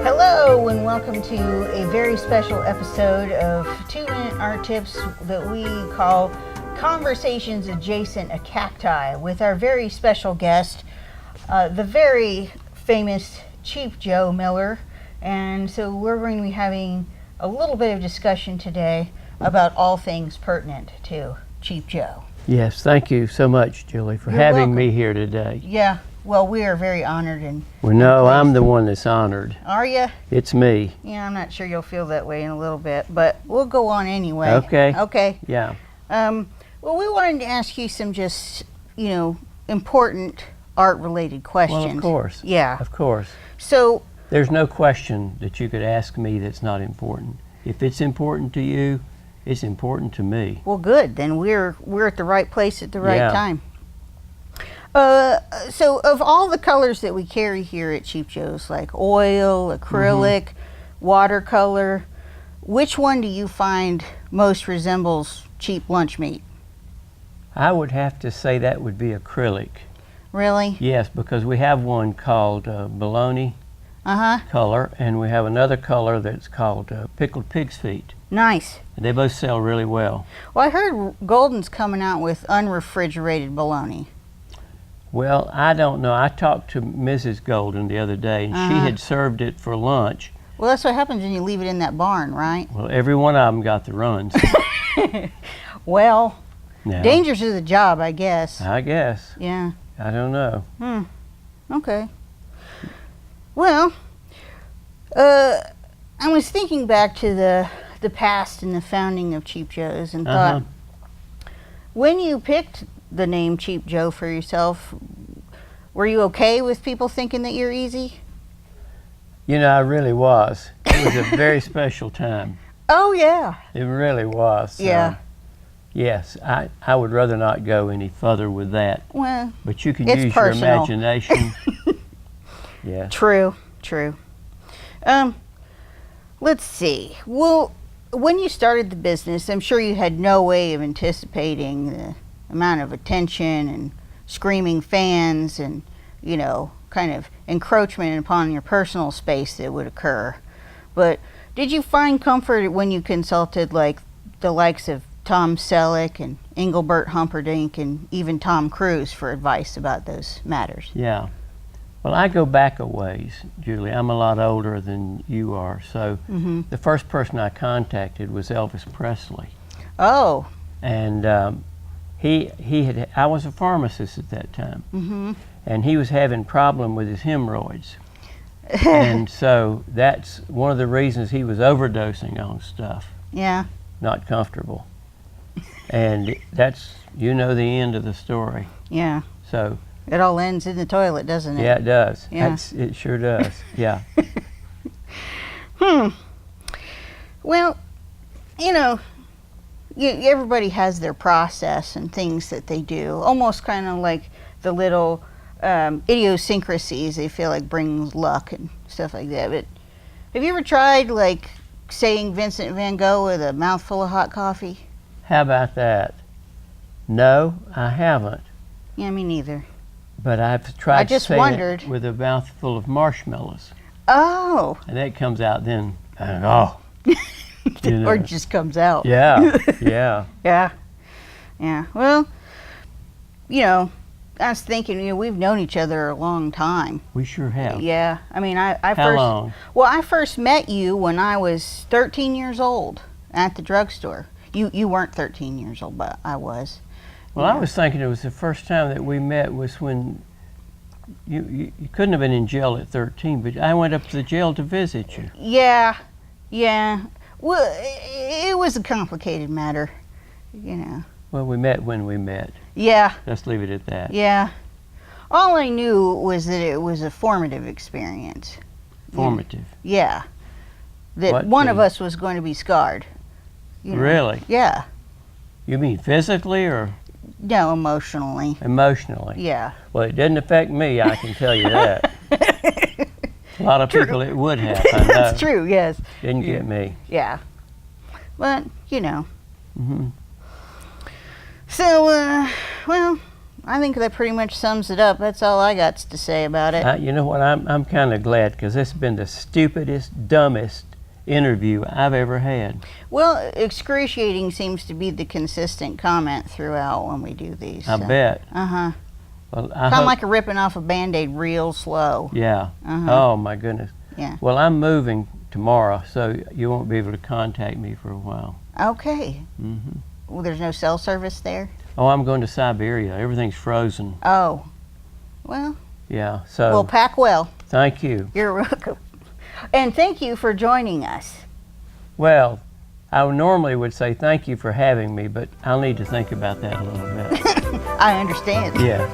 Hello and welcome to a very special episode of 2-Minute Art Tips that we call Conversations Adjacent to Cacti with our very special guest, the very famous Cheap Joe Miller. And so we're going to be having a little bit of discussion today about all things pertinent to Cheap Joe. Yes, thank you so much, Julie, for having me here today. Yeah, well, we are very honored and Well, no, I'm the one that's honored. Are you? It's me. Yeah, I'm not sure you'll feel that way in a little bit, but we'll go on anyway. Okay. Okay. Yeah. Well, we wanted to ask you some just, important art-related questions. Well, of course. Yeah. Of course. So, There's no question that you could ask me that's not important. If it's important to you, it's important to me. well, good. Then we're at the right place at the right Yeah. time. So of all the colors that we carry here at Cheap Joe's, like oil, acrylic, watercolor, which one do you find most resembles cheap lunch meat? I would have to say that would be acrylic. Really? Yes, because we have one called bologna color, and we have another color that's called pickled pig's feet. Nice. And they both sell really well. Well, I heard Golden's coming out with unrefrigerated bologna. Well, I don't know. I talked to Mrs. Golden the other day, and she had served it for lunch. Well, that's what happens when you leave it in that barn, right? Well, every one of them got the runs. Well, Now, dangerous to the job, I guess. I guess. Yeah. I don't know. Okay. Well, I was thinking back to the past and the founding of Cheap Joe's and thought, when you picked the name Cheap Joe for yourself, were you okay with people thinking that you're easy? You know, I really was. It was a very special time. Oh, yeah. It really was. So, Yeah. Yes, I would rather not go any further with that. Well, But you can it's use personal. your imagination. Yeah. true. Let's see. Well, when you started the business, I'm sure you had no way of anticipating the amount of attention and screaming fans and, kind of encroachment upon your personal space that would occur. But did you find comfort when you consulted like the likes of Tom Selleck and Engelbert Humperdinck and even Tom Cruise for advice about those matters? Yeah. Well, I go back a ways, Julie. I'm a lot older than you are. So the first person I contacted was Elvis Presley. Oh. And I was a pharmacist at that time. And he was having problem with his hemorrhoids. And so that's one of the reasons he was overdosing on stuff. Yeah. Not comfortable. And that's, the end of the story. Yeah. So It all ends in the toilet, doesn't it? yeah, it does. Yeah. It sure does. Yeah. Well, everybody has their process and things that they do, almost kind of like the little idiosyncrasies they feel like brings luck and stuff like that. But have you ever tried like saying Vincent Van Gogh with a mouthful of hot coffee? How about that? No, I haven't. Yeah, me neither. But I've tried I just saying wondered. it with a mouthful of marshmallows. Oh. And that comes out then. Or Or just comes out. Yeah, yeah. Yeah. Well, I was thinking, we've known each other a long time. We sure have. Yeah. I mean, How long? Well, I first met you when I was 13 years old at the drugstore. You weren't 13 years old, but I was. Well, I was thinking it was the first time that we met was when you couldn't have been in jail at 13, but I went up to the jail to visit you. Yeah. Well, it was a complicated matter, Well, we met when we met. Yeah. Let's leave it at that. Yeah. All I knew was that it was a formative experience. Formative. Yeah. That one of us was going to be scarred. Really? Yeah. You mean physically or? No, emotionally. Emotionally. Yeah. Well, it didn't affect me, I can tell you that. A lot of people it would have, I know. That's true, yes. Didn't get me. Yeah. But, Mm-hmm. So, well, I think that pretty much sums it up. That's all I got to say about it. You know what? I'm kind of glad because this has been the stupidest, dumbest interview I've ever had. Well, excruciating seems to be the consistent comment throughout when we do these. I bet. Uh-huh. Well, Kind of like a ripping off a Band-Aid real slow. Yeah. Uh-huh. Oh my goodness. Yeah. Well, I'm moving tomorrow, so you won't be able to contact me for a while. Okay. Hmm. Well, there's no cell service there? Oh, I'm going to Siberia. Everything's frozen. Oh. Well, Yeah. So. well, pack well. Thank you. You're welcome. And thank you for joining us. Well, I normally would say thank you for having me, but I'll need to think about that a little bit. I understand. Yes.